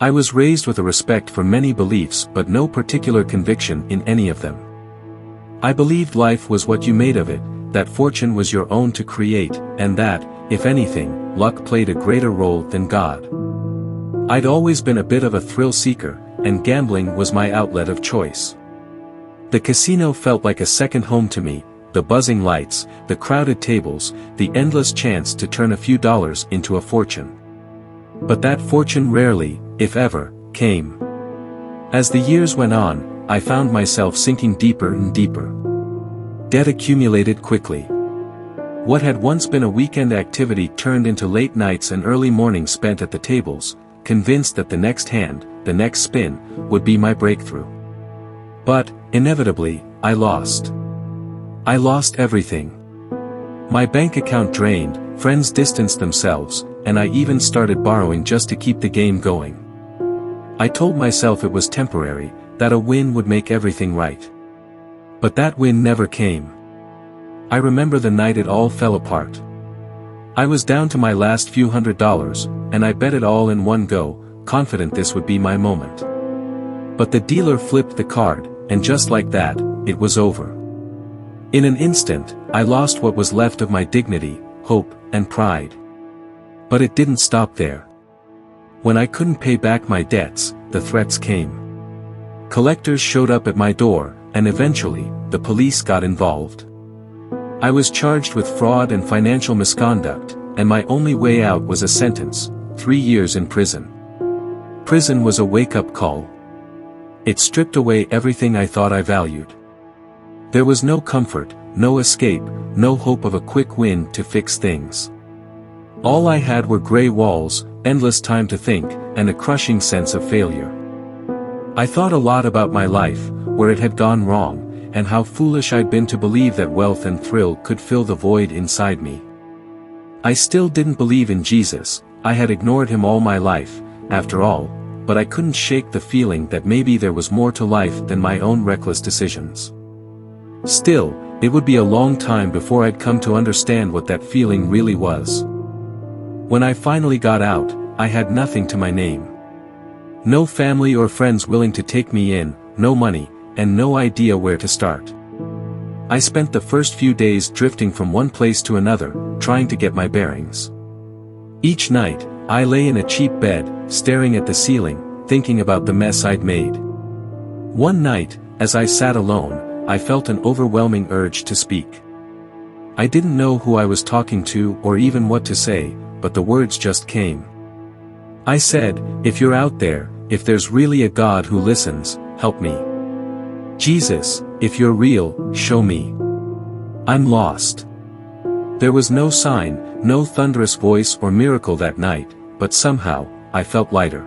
I was raised with a respect for many beliefs but no particular conviction in any of them. I believed life was what you made of it, that fortune was your own to create, and that, if anything, luck played a greater role than God. I'd always been a bit of a thrill seeker, and gambling was my outlet of choice. The casino felt like a second home to me, the buzzing lights, the crowded tables, the endless chance to turn a few dollars into a fortune. But that fortune rarely, if ever, came. As the years went on, I found myself sinking deeper and deeper. Debt accumulated quickly. What had once been a weekend activity turned into late nights and early mornings spent at the tables, convinced that the next hand, the next spin, would be my breakthrough. But, inevitably, I lost. I lost everything. My bank account drained, friends distanced themselves, and I even started borrowing just to keep the game going. I told myself it was temporary, that a win would make everything right. But that win never came. I remember the night it all fell apart. I was down to my last few $100s, and I bet it all in one go, confident this would be my moment. But the dealer flipped the card, and just like that, it was over. In an instant, I lost what was left of my dignity, hope, and pride. But it didn't stop there. When I couldn't pay back my debts, the threats came. Collectors showed up at my door, and eventually, the police got involved. I was charged with fraud and financial misconduct, and my only way out was a sentence, 3 years in prison. Prison was a wake-up call. It stripped away everything I thought I valued. There was no comfort, no escape, no hope of a quick win to fix things. All I had were gray walls, endless time to think, and a crushing sense of failure. I thought a lot about my life, where it had gone wrong, and how foolish I'd been to believe that wealth and thrill could fill the void inside me. I still didn't believe in Jesus, I had ignored him all my life, after all, but I couldn't shake the feeling that maybe there was more to life than my own reckless decisions. Still, it would be a long time before I'd come to understand what that feeling really was. When I finally got out, I had nothing to my name. No family or friends willing to take me in, no money, and no idea where to start. I spent the first few days drifting from one place to another, trying to get my bearings. Each night, I lay in a cheap bed, staring at the ceiling, thinking about the mess I'd made. One night, as I sat alone, I felt an overwhelming urge to speak. I didn't know who I was talking to or even what to say, but the words just came. I said, "If you're out there, if there's really a God who listens, help me. Jesus, if you're real, show me. I'm lost." There was no sign, no thunderous voice or miracle that night, but somehow, I felt lighter.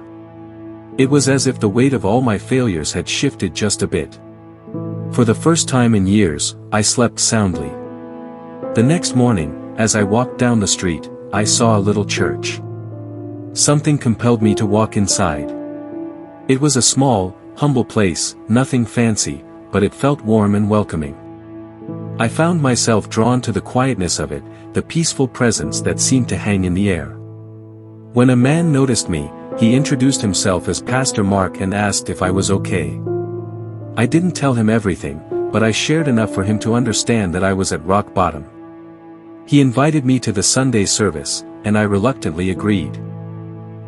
It was as if the weight of all my failures had shifted just a bit. For the first time in years, I slept soundly. The next morning, as I walked down the street, I saw a little church. Something compelled me to walk inside. It was a small, humble place, nothing fancy, but it felt warm and welcoming. I found myself drawn to the quietness of it, the peaceful presence that seemed to hang in the air. When a man noticed me, he introduced himself as Pastor Mark and asked if I was okay. I didn't tell him everything, but I shared enough for him to understand that I was at rock bottom. He invited me to the Sunday service, and I reluctantly agreed.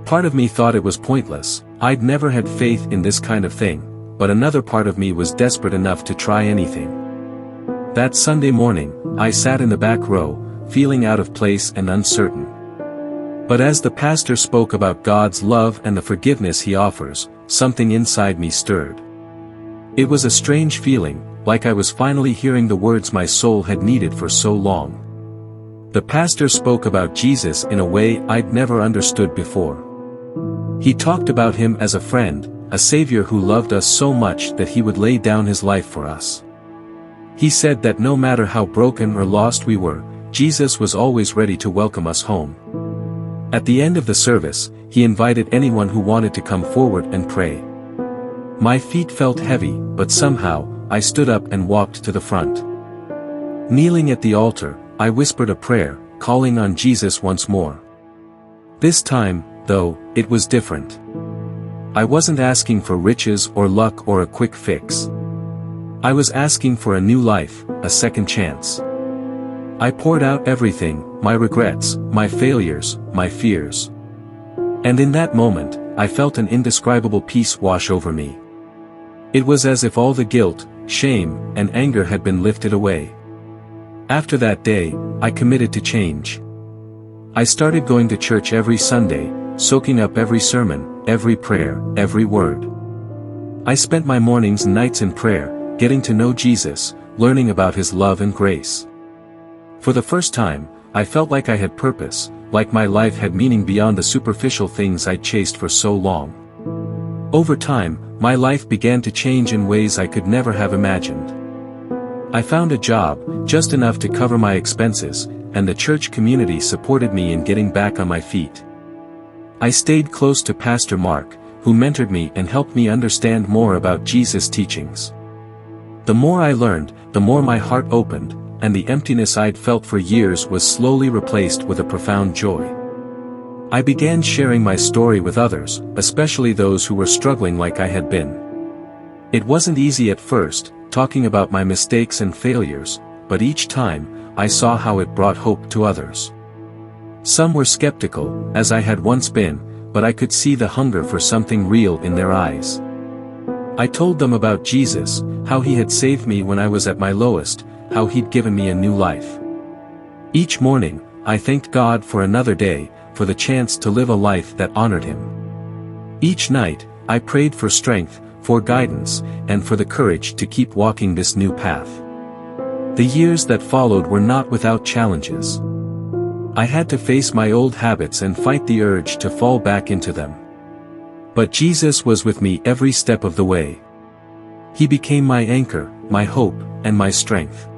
Part of me thought it was pointless, I'd never had faith in this kind of thing, but another part of me was desperate enough to try anything. That Sunday morning, I sat in the back row, feeling out of place and uncertain. But as the pastor spoke about God's love and the forgiveness he offers, something inside me stirred. It was a strange feeling, like I was finally hearing the words my soul had needed for so long. The pastor spoke about Jesus in a way I'd never understood before. He talked about him as a friend, a savior who loved us so much that he would lay down his life for us. He said that no matter how broken or lost we were, Jesus was always ready to welcome us home. At the end of the service, he invited anyone who wanted to come forward and pray. My feet felt heavy, but somehow, I stood up and walked to the front. Kneeling at the altar, I whispered a prayer, calling on Jesus once more. This time, though, it was different. I wasn't asking for riches or luck or a quick fix. I was asking for a new life, a second chance. I poured out everything, my regrets, my failures, my fears. And in that moment, I felt an indescribable peace wash over me. It was as if all the guilt, shame, and anger had been lifted away. After that day, I committed to change. I started going to church every Sunday, soaking up every sermon, every prayer, every word. I spent my mornings and nights in prayer, getting to know Jesus, learning about His love and grace. For the first time, I felt like I had purpose, like my life had meaning beyond the superficial things I'd chased for so long. Over time, my life began to change in ways I could never have imagined. I found a job, just enough to cover my expenses, and the church community supported me in getting back on my feet. I stayed close to Pastor Mark, who mentored me and helped me understand more about Jesus' teachings. The more I learned, the more my heart opened, and the emptiness I'd felt for years was slowly replaced with a profound joy. I began sharing my story with others, especially those who were struggling like I had been. It wasn't easy at first, talking about my mistakes and failures, but each time, I saw how it brought hope to others. Some were skeptical, as I had once been, but I could see the hunger for something real in their eyes. I told them about Jesus, how He had saved me when I was at my lowest, how He'd given me a new life. Each morning, I thanked God for another day, for the chance to live a life that honored Him. Each night, I prayed for strength, for guidance, and for the courage to keep walking this new path. The years that followed were not without challenges. I had to face my old habits and fight the urge to fall back into them. But Jesus was with me every step of the way. He became my anchor, my hope, and my strength.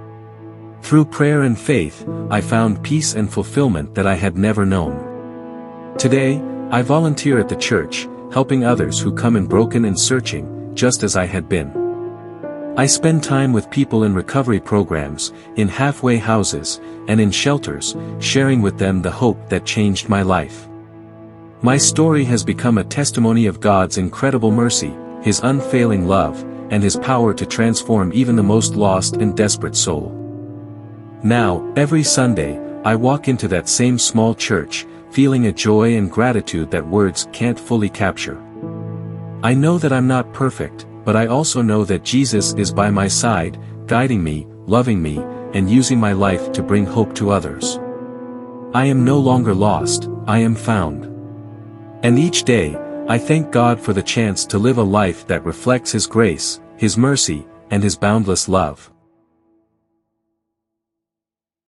Through prayer and faith, I found peace and fulfillment that I had never known. Today, I volunteer at the church, helping others who come in broken and searching, just as I had been. I spend time with people in recovery programs, in halfway houses, and in shelters, sharing with them the hope that changed my life. My story has become a testimony of God's incredible mercy, His unfailing love, and His power to transform even the most lost and desperate soul. Now, every Sunday, I walk into that same small church, feeling a joy and gratitude that words can't fully capture. I know that I'm not perfect, but I also know that Jesus is by my side, guiding me, loving me, and using my life to bring hope to others. I am no longer lost, I am found. And each day, I thank God for the chance to live a life that reflects His grace, His mercy, and His boundless love.